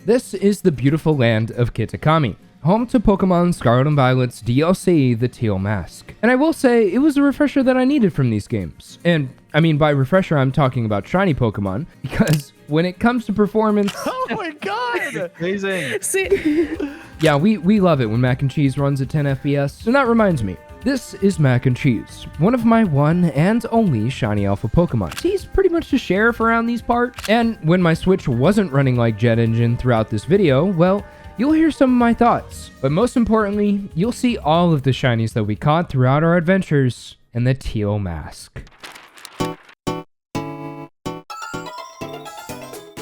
This is the beautiful land of Kitakami, home to Pokemon Scarlet and Violet's DLC, the Teal Mask. And I will say, it was a refresher that I needed from these games. And I mean, by refresher, I'm talking about shiny Pokemon, because when it comes to performance... Oh my god! Amazing. See, Yeah, we love it when Mac and Cheese runs at 10 FPS. And that reminds me, this is Mac and Cheese, one of my one and only shiny alpha Pokemon. He's pretty much the sheriff around these parts. And when my Switch wasn't running like Jet Engine throughout this video, well, you'll hear some of my thoughts. But most importantly, you'll see all of the shinies that we caught throughout our adventures in the Teal Mask.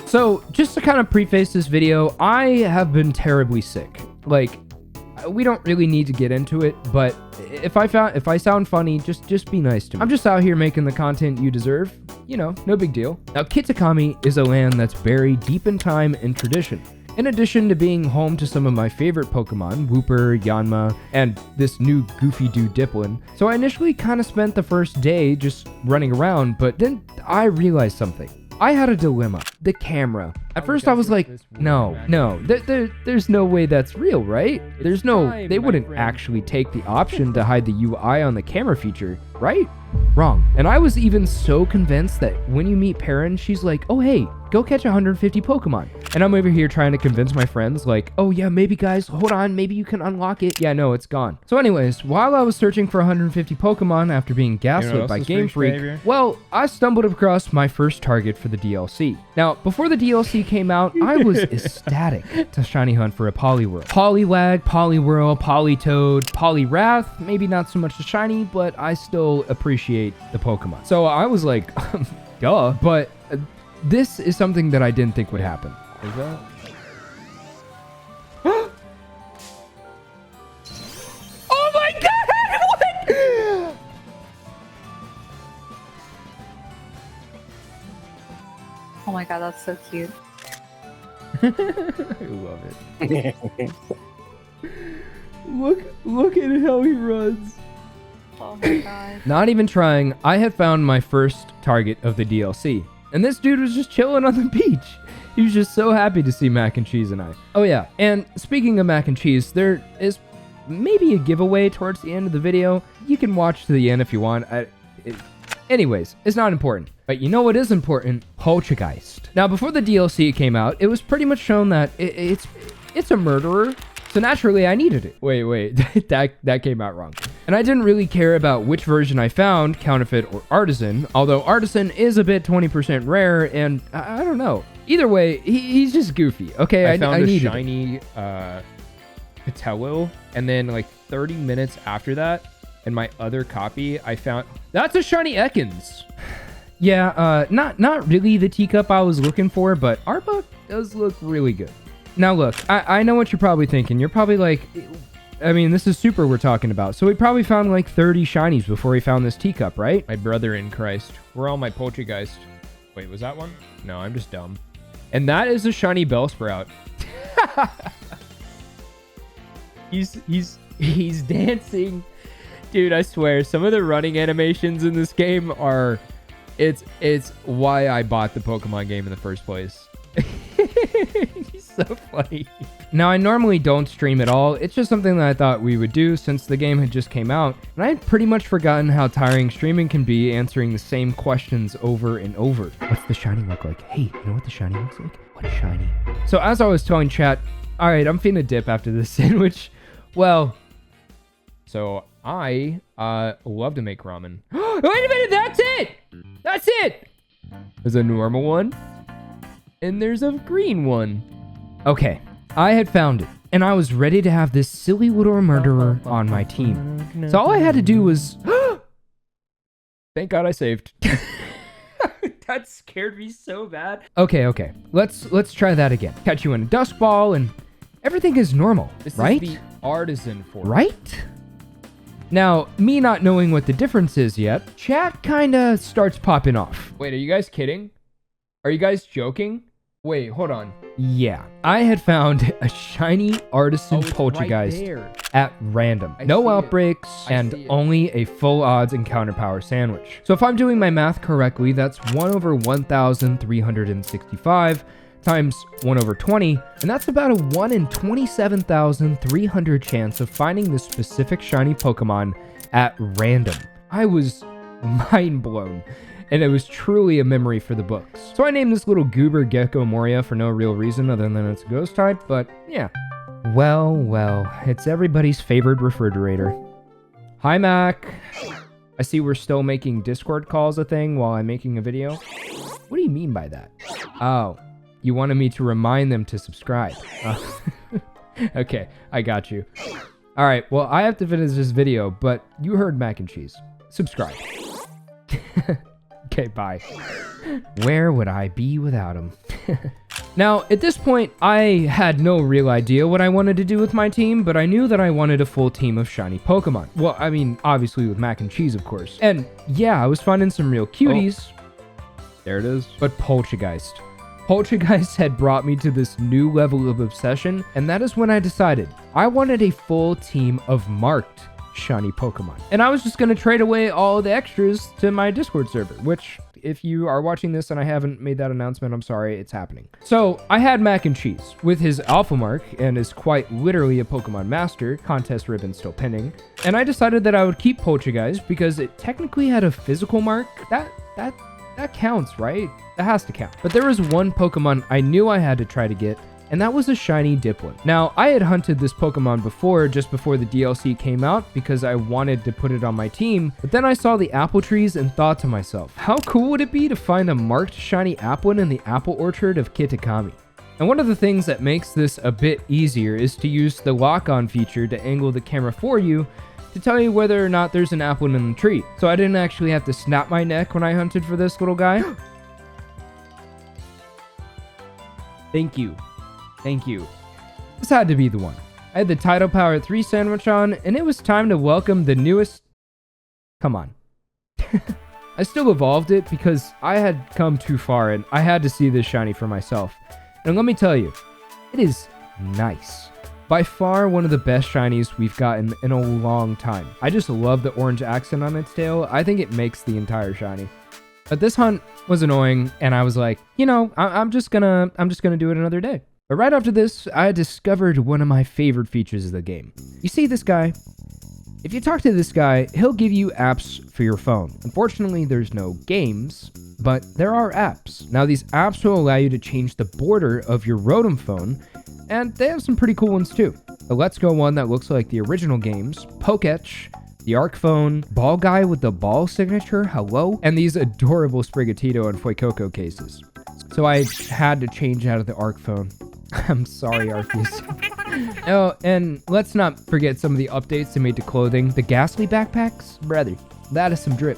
So, just to kind of preface this video, I have been terribly sick. Like, we don't really need to get into it, but if I sound funny, just be nice to me. I'm just out here making the content you deserve. You know, no big deal. Now, Kitakami is a land that's buried deep in time and tradition. In addition to being home to some of my favorite Pokemon, Wooper, Yanma, and this new goofy dude Dipplin. So I initially kind of spent the first day just running around, but then I realized something. I had a dilemma. The camera. At first I was like, no, there's no way that's real, right? They wouldn't actually take the option to hide the UI on the camera feature, right? Wrong. And I was even so convinced that when you meet Perrin, she's like, oh hey, go catch 150 Pokemon. And I'm over here trying to convince my friends like, oh yeah, maybe guys, hold on, maybe you can unlock it. Yeah, no, it's gone. So anyways, while I was searching for 150 Pokemon after being gaslit by Game Freak, well, I stumbled across my first target for the DLC. Now, before the DLC came out, I was ecstatic to shiny hunt for a Poliwhirl. Poliwag, Poliwhirl, Politoed, Poliwrath, maybe not so much the shiny, but I still appreciate the Pokemon. So I was like, duh, but this is something that I didn't think would happen. Is that? Oh my god! What? oh my god, that's so cute. I love it. Look at how he runs. Oh my god. Not even trying, I had found my first target of the DLC. And this dude was just chilling on the beach. He was just so happy to see Mac and Cheese and I. Oh yeah, and speaking of Mac and Cheese, there is maybe a giveaway towards the end of the video. You can watch to the end if you want. Anyways, it's not important. But you know what is important? Poltergeist. Now, before the DLC came out, it was pretty much shown that it's a murderer. So naturally, I needed it. Wait, that came out wrong. And I didn't really care about which version I found, Counterfeit or Artisan, although Artisan is a bit 20% rare, and I don't know. Either way, he's just goofy. Okay, I found a needed shiny Patello, and then like 30 minutes after that, in my other copy, I found... That's a shiny Ekans! Yeah, not really the teacup I was looking for, but Arbok does look really good. Now look, I know what you're probably thinking. You're probably like, I mean, this is Super we're talking about. So he probably found like 30 shinies before he found this teacup, right? My brother in Christ. Where are all my Poltergeist? Wait, was that one? No, I'm just dumb. And that is a shiny Bellsprout. He's dancing. Dude, I swear, some of the running animations in this game are... It's why I bought the Pokemon game in the first place. He's so funny. Now, I normally don't stream at all. It's just something that I thought we would do since the game had just came out. And I had pretty much forgotten how tiring streaming can be, answering the same questions over and over. What's the shiny look like? Hey, you know what the shiny looks like? What is shiny? So as I was telling chat, all right, I'm finna dip after this sandwich. Well, So I love to make ramen. wait a minute, that's it! That's it! There's a normal one, and there's a green one. Okay, I had found it, and I was ready to have this silly little murderer on my team. So all I had to do was... Thank God I saved. That scared me so bad. Okay. Let's try that again. Catch you in a dust ball, and everything is normal, This right? is the artisan form. Right? Now, me not knowing what the difference is yet, chat kinda starts popping off. Wait, are you guys kidding? Are you guys joking? Wait, hold on. Yeah, I had found a shiny artisan It's poltergeist right there. at random. I No see it. outbreaks I and see it. only a full odds encounter power sandwich. So if I'm doing my math correctly, that's 1 over 1,365 times 1 over 20, and that's about a 1 in 27,300 chance of finding this specific shiny Pokemon at random. I was mind blown, and it was truly a memory for the books. So I named this little goober Gecko Moria for no real reason other than it's a ghost type, but yeah. Well, it's everybody's favorite refrigerator. Hi, Mac. I see we're still making Discord calls a thing while I'm making a video. What do you mean by that? Oh, you wanted me to remind them to subscribe. Okay, I got you. All right, well, I have to finish this video, but you heard Mac and Cheese. Subscribe. Okay, bye. Where would I be without him? Now, at this point, I had no real idea what I wanted to do with my team, but I knew that I wanted a full team of shiny Pokemon. Well, I mean, obviously with Mac and Cheese, of course. And yeah, I was finding some real cuties. There it is. But Poltergeist. Poltergeist had brought me to this new level of obsession, and that is when I decided I wanted a full team of marked shiny Pokemon. And I was just going to trade away all the extras to my Discord server, which if you are watching this and I haven't made that announcement, I'm sorry, it's happening. So I had Mac and Cheese with his Alpha Mark and is quite literally a Pokemon master, contest ribbon still pending. And I decided that I would keep Poltergeist because it technically had a physical mark. That counts, right? That has to count. But there was one Pokemon I knew I had to try to get, and that was a shiny Dipplin. Now, I had hunted this Pokemon before, just before the DLC came out, because I wanted to put it on my team, but then I saw the apple trees and thought to myself, how cool would it be to find a marked shiny Applin in the apple orchard of Kitakami? And one of the things that makes this a bit easier is to use the lock-on feature to angle the camera for you to tell you whether or not there's an Applin in the tree. So I didn't actually have to snap my neck when I hunted for this little guy. Thank you. Thank you. This had to be the one. I had the Tidal Power 3 sandwich on, and it was time to welcome the newest... Come on. I still evolved it because I had come too far and I had to see this shiny for myself. And let me tell you, it is nice. By far one of the best shinies we've gotten in a long time. I just love the orange accent on its tail. I think it makes the entire shiny. But this hunt was annoying, and I was like, you know, I'm just gonna do it another day. But right after this, I discovered one of my favorite features of the game. You see this guy? If you talk to this guy, he'll give you apps for your phone. Unfortunately, there's no games, but there are apps. Now, these apps will allow you to change the border of your Rotom phone, and they have some pretty cool ones too. The Let's Go one that looks like the original games, Poketch, the Arc phone, Ball Guy with the ball signature, hello, and these adorable Sprigatito and Fuecoco cases. So I had to change out of the Arc phone. I'm sorry, Arceus. Oh, and let's not forget some of the updates they made to clothing. The Ghastly backpacks, brother, that is some drip.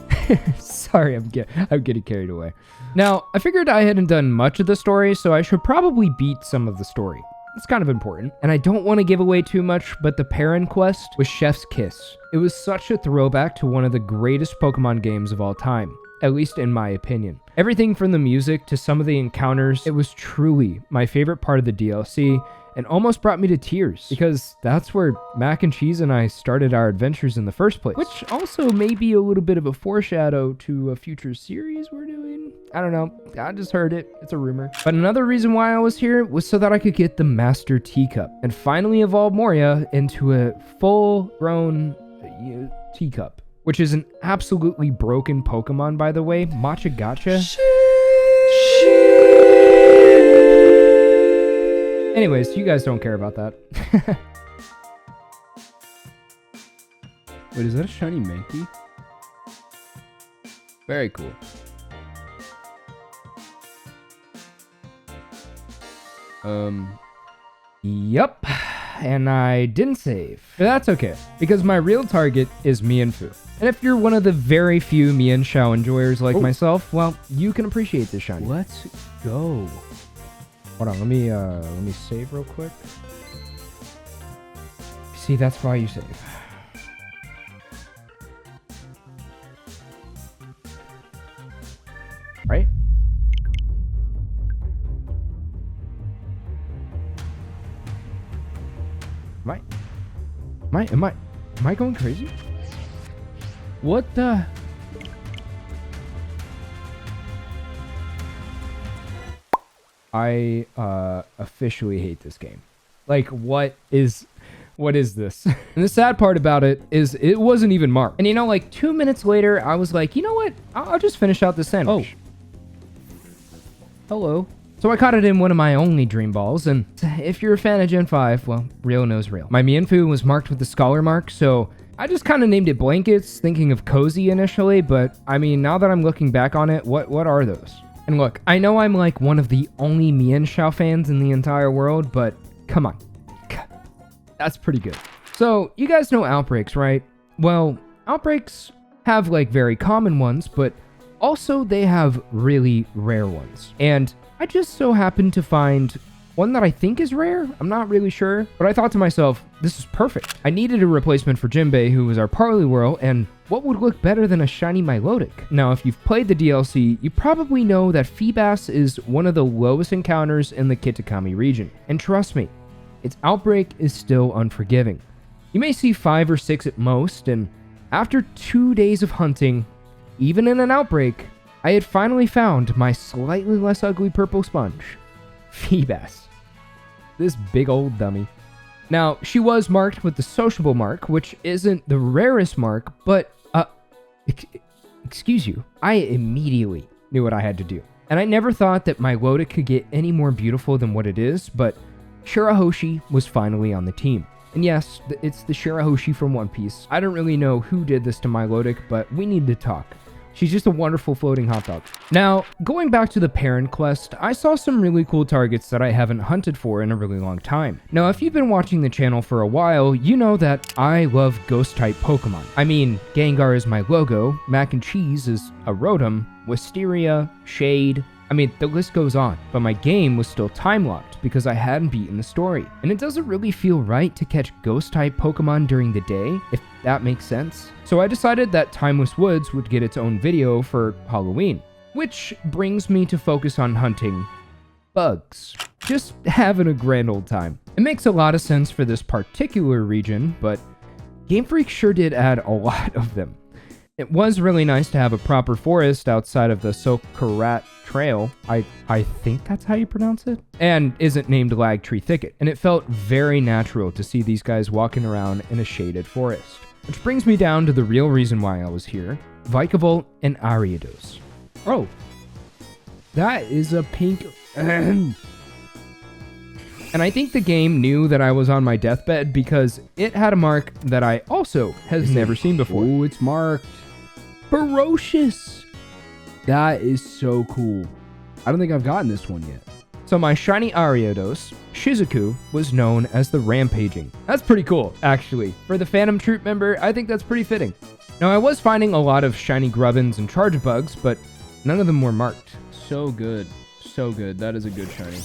Sorry, I'm getting carried away. Now, I figured I hadn't done much of the story, so I should probably beat some of the story. It's kind of important. And I don't want to give away too much, but the Perrin quest was Chef's Kiss. It was such a throwback to one of the greatest Pokemon games of all time, at least in my opinion. Everything from the music to some of the encounters, it was truly my favorite part of the DLC and almost brought me to tears because that's where Mac and Cheese and I started our adventures in the first place, which also may be a little bit of a foreshadow to a future series we're doing. I don't know. I just heard it. It's a rumor. But another reason why I was here was so that I could get the Master Teacup and finally evolve Moria into a full-grown teacup, which is an absolutely broken Pokemon, by the way. Matcha Gotcha. Anyways, you guys don't care about that. Wait, is that a shiny Mankey? Very cool. Yup. And I didn't save. But that's okay, because my real target is Mienfoo. And if you're one of the very few Mienshao enjoyers like myself, well, you can appreciate this shiny. Let's go. Hold on, let me save real quick. See, that's why you save. Right? Am I going crazy? What the? I officially hate this game. Like, what is this? And the sad part about it is it wasn't even marked. And you know, like 2 minutes later, I was like, you know what? I'll just finish out the sandwich. Hello. So I caught it in one of my only dream balls, and if you're a fan of Gen 5, well, real knows real. My Mienfoo was marked with the scholar mark, so I just kind of named it Blankets, thinking of cozy initially, but I mean, now that I'm looking back on it, what are those? And look, I know I'm like one of the only Mienshao fans in the entire world, but come on. That's pretty good. So, you guys know outbreaks, right? Well, outbreaks have like very common ones, but also they have really rare ones. And I just so happened to find one that I think is rare. I'm not really sure, but I thought to myself, this is perfect. I needed a replacement for Jinbei, who was our Parlywhirl, and what would look better than a shiny Milotic? Now, if you've played the DLC, you probably know that Feebas is one of the lowest encounters in the Kitakami region. And trust me, its outbreak is still unforgiving. You may see 5 or 6 at most, and after 2 days of hunting, even in an outbreak, I had finally found my slightly less ugly purple sponge, Feebas. This big old dummy. Now, she was marked with the sociable mark, which isn't the rarest mark, but, excuse you, I immediately knew what I had to do. And I never thought that my Milotic could get any more beautiful than what it is, but Shirahoshi was finally on the team. And yes, it's the Shirahoshi from One Piece. I don't really know who did this to Milotic, but we need to talk. She's just a wonderful floating hot dog. Now, going back to the parent quest, I saw some really cool targets that I haven't hunted for in a really long time. Now, if you've been watching the channel for a while, you know that I love ghost-type Pokemon. I mean, Gengar is my logo, Mac and Cheese is a Rotom, Wisteria, Shade, I mean, the list goes on, but my game was still time-locked because I hadn't beaten the story. And it doesn't really feel right to catch ghost-type Pokemon during the day, if that makes sense. So I decided that Timeless Woods would get its own video for Halloween, which brings me to focus on hunting bugs. Just having a grand old time. It makes a lot of sense for this particular region, but Game Freak sure did add a lot of them. It was really nice to have a proper forest outside of the Sokarat Trail. I think that's how you pronounce it. And isn't named Lag Tree Thicket. And it felt very natural to see these guys walking around in a shaded forest. Which brings me down to the real reason why I was here. Vikavolt and Ariados. Oh. That is a pink... And I think the game knew that I was on my deathbed because it had a mark that I also has never seen before. Oh, it's marked. Ferocious. That is so cool. I don't think I've gotten this one yet. So my shiny Ariados, Shizuku, was known as the Rampaging. That's pretty cool, actually. For the Phantom Troop member, I think that's pretty fitting. Now, I was finding a lot of shiny Grubbins and Chargebugs, but none of them were marked. So good. So good. That is a good shiny.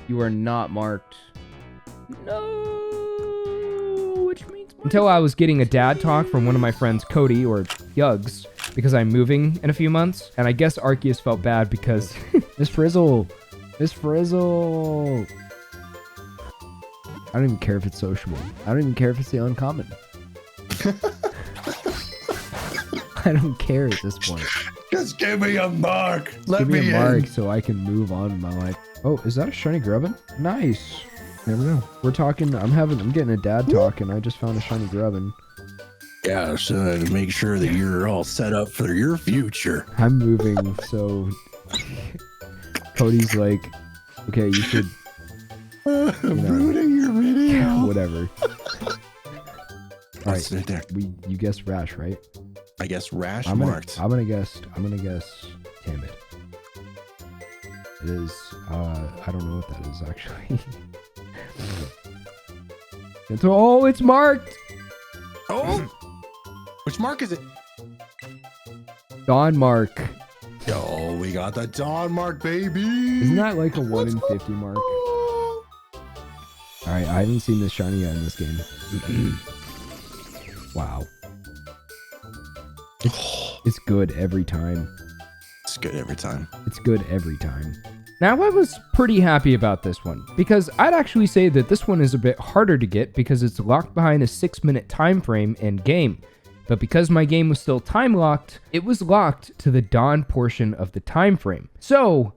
You are not marked. No, which means... Until I was getting a dad talk from one of my friends, Cody, or Yugs, because I'm moving in a few months, and I guess Arceus felt bad because... Miss Frizzle! Miss Frizzle! I don't even care if it's sociable. I don't even care if it's the uncommon. I don't care at this point. Just give me a mark. Give me a mark so I can move on in my life. Oh, is that a shiny Grubbin? Nice. Never know. We're talking. I'm getting a dad talk, and I just found a shiny Grubbin. Yeah, so to make sure that you're all set up for your future. I'm moving, so Cody's like, okay, you should. Rooting your video. Whatever. All Right there. You guessed Rash, right? I guess Rash I'm marked. gonna guess. Damn it. It is. I don't know what that is actually. It's marked. Oh, which mark is it? Dawn mark. Oh, we got the Dawn mark, baby. Isn't that like a 1 in 50 mark? All right, I haven't seen this shiny yet in this game. Wow. It's good every time. It's good every time. It's good every time. Now, I was pretty happy about this one, because I'd actually say that this one is a bit harder to get because it's locked behind a 6-minute time frame end game. But because my game was still time locked, it was locked to the dawn portion of the time frame. So,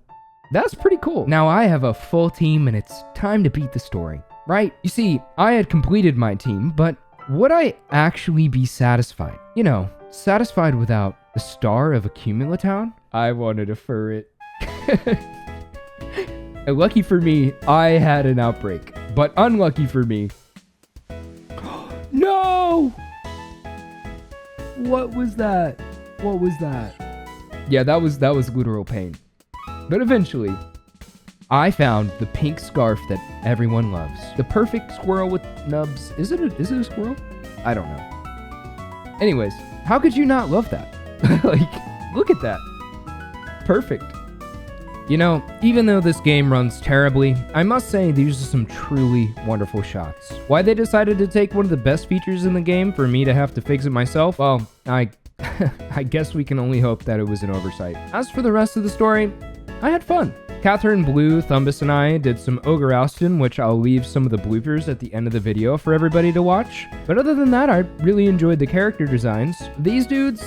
That's pretty cool. Now I have a full team and it's time to beat the story, right? You see, I had completed my team, but would I actually be satisfied? You know, satisfied without the star of Accumulatown? I wanted a ferret. And lucky for me, I had an outbreak. But unlucky for me. No! What was that? What was that? Yeah, that was literal pain. But eventually, I found the pink scarf that everyone loves. The perfect squirrel with nubs. Is it a squirrel? I don't know. Anyways, how could you not love that? Like, look at that. Perfect. You know, even though this game runs terribly, I must say these are some truly wonderful shots. Why they decided to take one of the best features in the game for me to have to fix it myself? Well, I guess we can only hope that it was an oversight. As for the rest of the story, I had fun. Catherine, Blue, Thumbus, and I did some Ogre Oustin, which I'll leave some of the bloopers at the end of the video for everybody to watch. But other than that, I really enjoyed the character designs. These dudes,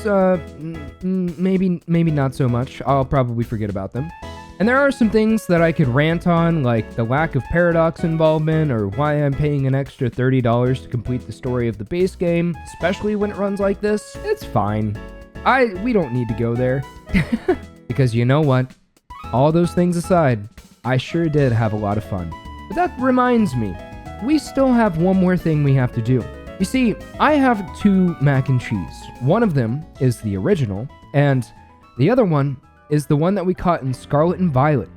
maybe not so much. I'll probably forget about them. And there are some things that I could rant on, like the lack of Paradox involvement, or why I'm paying an extra $30 to complete the story of the base game, especially when it runs like this. It's fine. We don't need to go there. Because you know what? All those things aside, I sure did have a lot of fun. But that reminds me, we still have one more thing we have to do. You see, I have 2 mac and cheese. One of them is the original, and the other one is the one that we caught in Scarlet and Violet,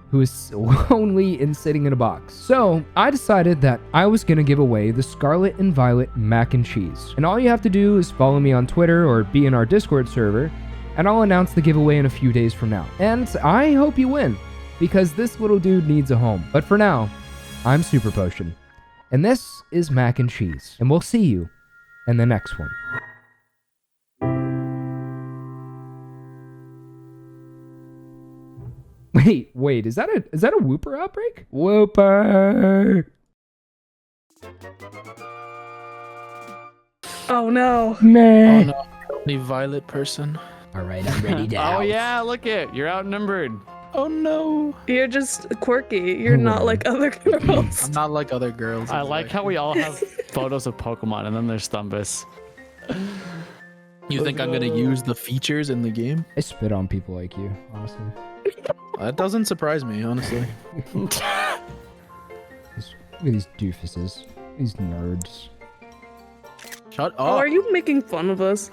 who is lonely and sitting in a box. So I decided that I was gonna give away the Scarlet and Violet mac and cheese. And all you have to do is follow me on Twitter or be in our Discord server, and I'll announce the giveaway in a few days from now. And I hope you win, because this little dude needs a home. But for now, I'm Super Potion, and this is Mac and Cheese, and we'll see you in the next one. Wait, is that a Whooper outbreak? Whooper! Oh no. Man. Oh no, the violet person. Alright, I'm ready to Oh yeah, look it. You're outnumbered. Oh no. You're just quirky. You're not like other girls. I'm not like other girls. I like how we all have photos of Pokemon, and then there's Thumbus. You think I'm gonna use the features in the game? I spit on people like you, honestly. That doesn't surprise me, honestly. Look at these doofuses. These nerds. Shut up. Oh, are you making fun of us?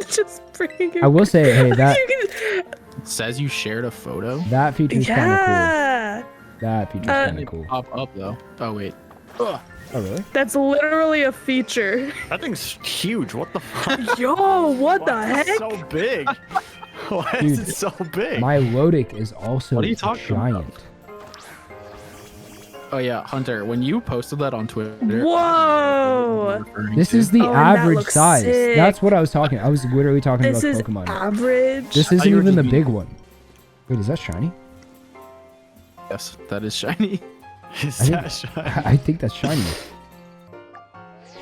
Just bringing I will say, hey, that It says you shared a photo. that feature's kind of cool. Yeah. That feature's kind of cool. Pop up though. Oh wait. Ugh. Oh, really? That's literally a feature. That thing's huge. What the fuck? Yo, what the Why is heck? it so big? Why Dude, is it so big? My Lodic is also What are you a talking giant. Oh yeah, Hunter. When you posted that on Twitter. Whoa. This is the Oh, and that average looks size. sick. That's what I was talking. I was literally talking This about is Pokemon. average. This I isn't already even the beat- big one. Wait, is that shiny? Yes, that is shiny. Is I that think- shiny? I think that's shiny.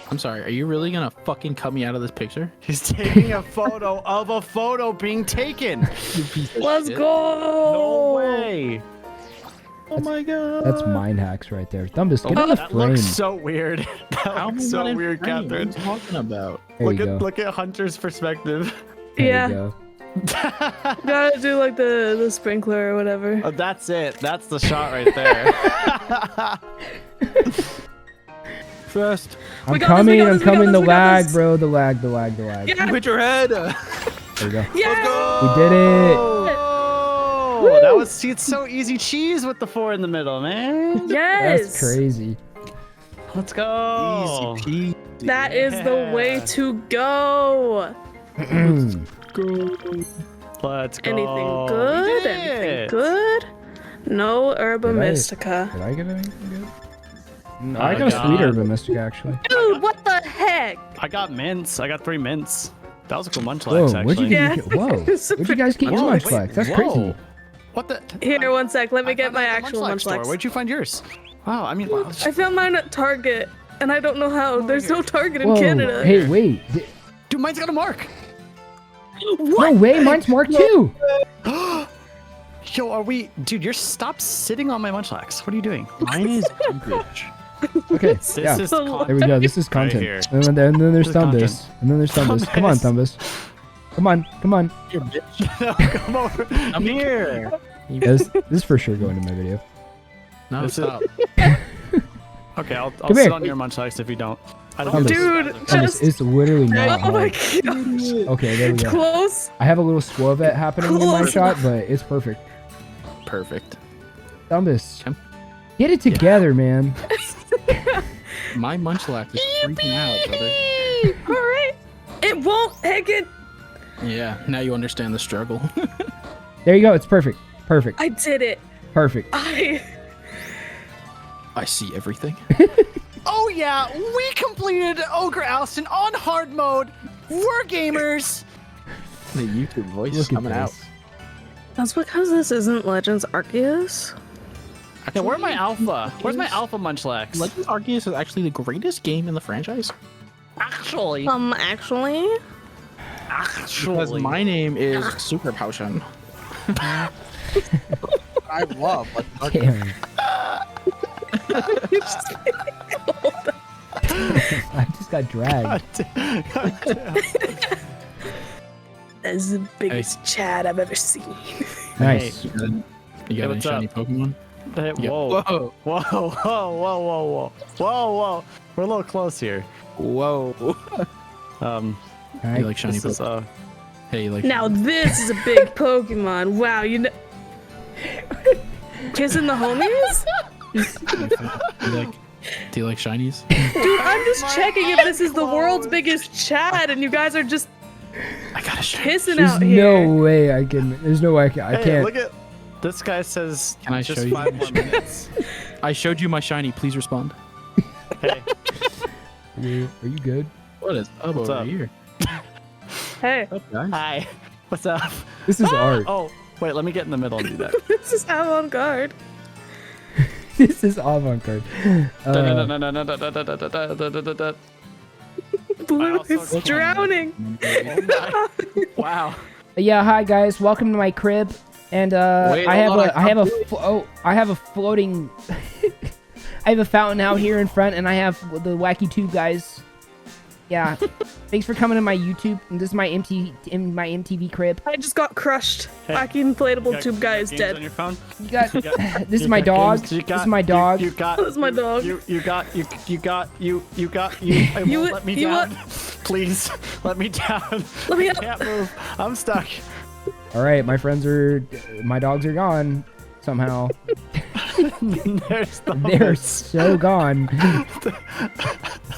I'm sorry. Are you really gonna fucking cut me out of this picture? He's taking a photo of a photo being taken. You piece of Let's shit. go. No way. Oh my god. That's mind hacks right there. Thumbus, get Oh, in the That frame. looks so weird. That How am I looks so not in weird, frame? Catherine. What are you talking about? There you go. Look at Hunter's perspective. There Yeah. you go. Gotta do like the sprinkler or whatever. Oh, that's it. That's the shot right there. First, I'm We got this, we coming, got I'm this, we got coming. this, The we got lag, this. bro. The lag. Yeah. put your head. There we go. Yeah. We did it. Oh, that was. See, it's so easy cheese with the 4 in the middle, man. Yes. That's crazy. Let's go. Easy That is the way Yeah. to go. peasy. Let's go. Anything We good? did Anything it. good? No Herba Did I- Mystica. Did I get anything good? No, Oh I my got a sweet God. Urban Mystic actually. Dude, what the heck? I got mints. I got 3 mints. That was a cool Whoa, Munchlax, actually. what'd you Yeah. get? Whoa, where'd you guys get your Whoa, lunch wait, flags? That's whoa. crazy. What the? Here, one sec. Let me I get found my it at the actual Munchlax store. Munchlax. Where'd you find yours? Wow, I mean, wow. I found mine at Target, and I don't know how. There's no Target in Whoa, Canada. hey, wait. Dude, mine's got a mark. No way, mine's marked too. Yo, are we, dude? Stop sitting on my Munchlax. What are you doing? Mine is English. Okay, This yeah. is There we go. This is content. here. And then there's This is Thumbus. And then there's Thumbus. Come on, Thumbus. Come on, come on. Here, bitch. No, come over. I'm here. This is for sure going in my video. No, This is- stop. Okay, I'll Come sit here. on your Munchlax if you don't. I Thumbus. Dude, Thumbus, just it's literally not oh my hard. god. Okay, there we go. Close. I have a little Squirvet happening in my Close shot, but it's perfect. Perfect. Thumbus, Tim? get it together, man. My Munchlax is freaking out, brother. All right. It won't, Hagen. Yeah, now you understand the struggle. There you go. It's perfect. Perfect. I did it. Perfect. I see everything. Oh yeah, we completed Ogre Alston on hard mode. We're gamers. The YouTube voice Look at coming out. this. That's because this isn't Legends Arceus. Yeah, where's my alpha? Where's my alpha Munchlax? Legends Arceus is actually the greatest game in the franchise. Actually, Actually. Because my name is Super Potion. I love Legends Arceus. Damn. I just got dragged. That's the biggest Chad I've ever seen. Nice. You got any what's shiny up? Pokemon? Hey, Yeah. whoa. Whoa. Whoa, whoa, whoa, whoa, whoa, whoa, whoa. We're a little close here. Whoa. Um, Alright. You like shiny this is, Pokemon? Hey, you like Now this is a big Pokemon. Wow, you know. Kissing the homies? do you like shinies? Dude, I'm just checking if this is the world's biggest Chad and you guys are just I got a shiny. pissing There's out here. no way I can. There's no way I can. I hey, can't. look at this guy says. Can I just show you? 5 more minutes. I showed you my shiny. Please respond. Hey, Are you good? What is up What's over up? here? Hey, What's up, guys? hi. What's up? This is art. Oh, wait. Let me get in the middle and do that. this is avant-garde. This is avant-garde. Blue also is can't- drowning. Wow. Yeah, hi guys. Welcome to my crib. And Wait, I have hold on, a I have a floating I have a fountain out here in front, and I have the Wacky Tube guys. Yeah. Thanks for coming to my YouTube. This is my MTV crib. I just got crushed. Hey, Wacky inflatable You tube guy is games on dead. your phone? You got this is You my got dog. games? You This got- is my dog. You got. That's my dog. You got. I You- won't let me you down. Please let me down. Let me I up. can't move. I'm stuck. All right, my dogs are gone somehow. There's the. They're so gone.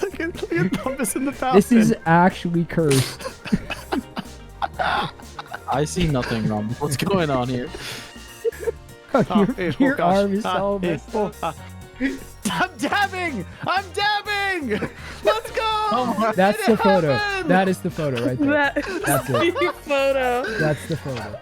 Look at Thumbus in the fountain. This is actually cursed. I see nothing wrong. What's going on here? Your arm is so messed up. I'm dabbing! I'm dabbing! Let's go! That's It the photo. happened! That is the photo right there. That That's it. is the photo. That's the photo.